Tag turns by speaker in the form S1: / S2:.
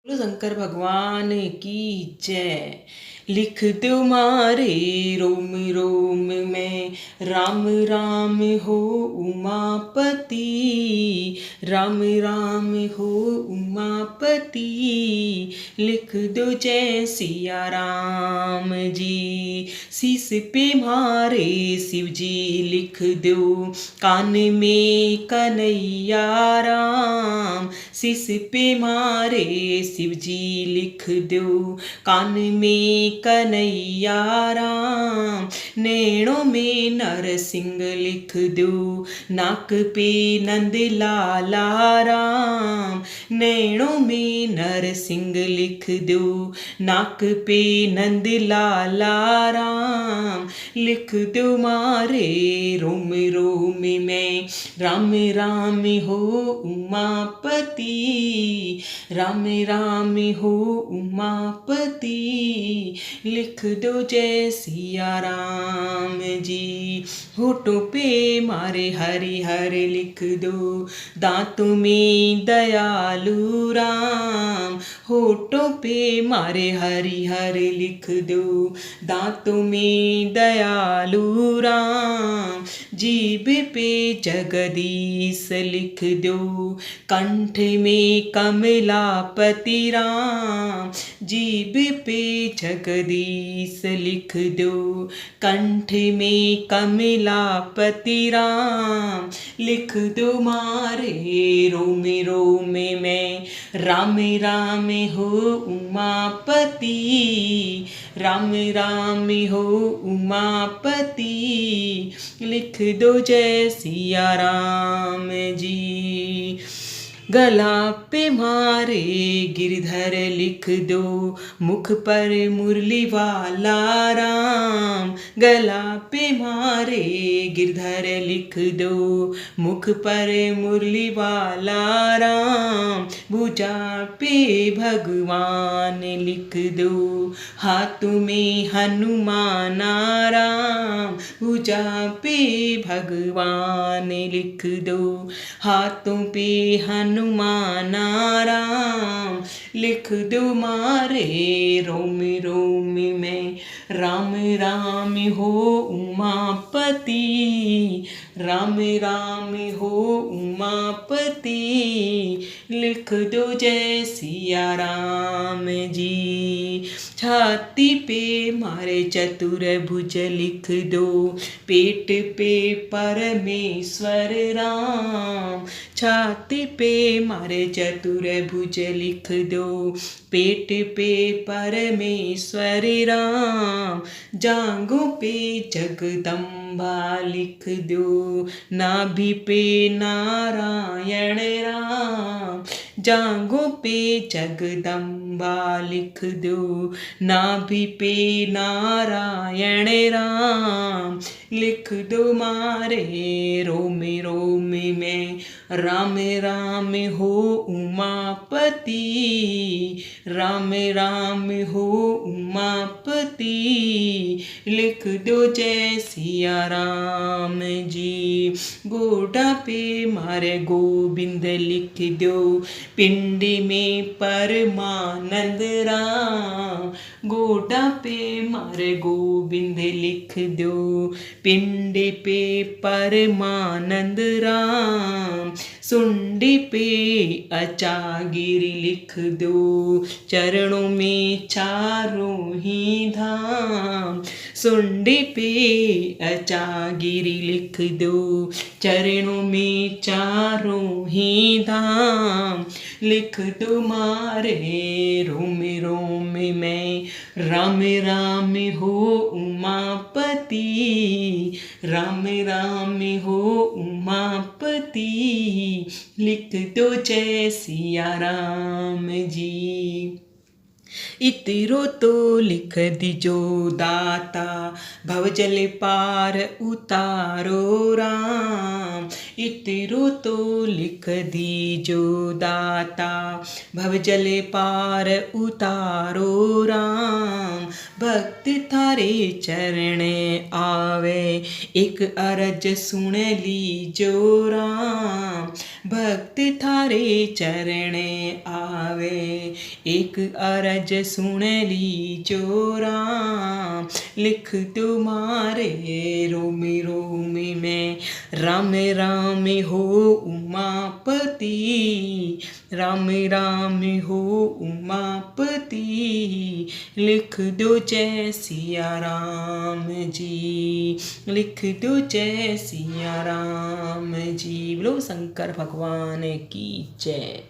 S1: बोलो शंकर भगवान की जय। लिख दो मारे रोम रोम में राम राम हो उमापति, राम राम हो उमापति। लिख दो जय सिया राम जी। शीस पे मारे शिव जी लिख दो, कान में कन्हैया राम। शीस पे मारे शिव जी लिख दो, कान में कन्हैया राम। नैनों में नरसिंह लिख दो, नाक पे नंद लाला राम। नैनों में नरसिंह लिख दो, नाक पे नंद लाला राम। लिख दो मारे रोम रोम में राम राम हो उमापति, राम राम हो उमापति। लिख दो जय सिया राम जी। होठों पे मारे हरि हरि लिख दो, दांतों में दयालु राम। होठों पे मारे हरि हरि लिख दो, दांतों में दयालु राम। जीभ पे जगदीश लिख दो, कंठ में कमलापति राम। जीभ पे जगदीश लिख दो, कंठ में कमलापति राम। लिख दो मारे रोम रोम में राम राम हो उमापति, राम राम हो उमापति। लिख दो जय सिया राम जी। गला पे मारे गिरधर लिख दो, मुख पर मुरली वाला राम। गला पे मारे गिरधर लिख दो, मुख पर मुरली वाला राम। भुजा पे भगवान लिख दो, हाथों में हनुमान राम। भुजा पे भगवान लिख दो, हाथों पे हनुमान राम। लिख दो मारे रोम रोम में राम राम हो उमापति, राम राम हो उमापति। लिख दो जय सिया राम जी। छाती पे मारे चतुर भुज लिख दो, पेट पे परमेश्वर राम। छाती पे मारे चतुर भुज लिख दो, पेट पे परमेश्वर राम। जांघों पे जगदम्बा लिख दो, नाभि पे नारायण राम। जांघों पे जगदम्बा लिख दो, नाभि पे नारायण राम। लिख दो मारे रोम रोम में राम राम हो उमापति, राम राम हो उमापति। लिख दो जय सिया राम जी। गोडा पे मारे गोविंद लिख दो, पिंडी में परमानंद राम। गोडा पे मारे गोविंद लिख दो, पिंडी पे परमानंद राम। सुंडी पे अचागिरी लिख दो, चरणों में चारों ही धाम। सुंडी पे अचागिरी लिख दो, चरणों में चारों ही धाम। लिख दो मारे रोम रोम में राम राम हो उमापति, राम राम हो उमापति। लिख दो जय सिया राम जी। इतरो तो लिख दीजो दाता, भवजल पार उतारो राम। इतरो तो लिख दीजो दाता, भवजल पार उतारो राम। भक्त थारे चरण आवे, एक अरज सुन लीजो राम। भक्त थारे चरणे आवे, एक अरज सुन लीजो राम। लिख तुम्हारे रोम रोम में, राम राम हो उमापति, राम राम हो उमापति। लिख दो जय सिया राम जी, लिख दो जय सिया राम जी। बोलो शंकर भगवान की जय।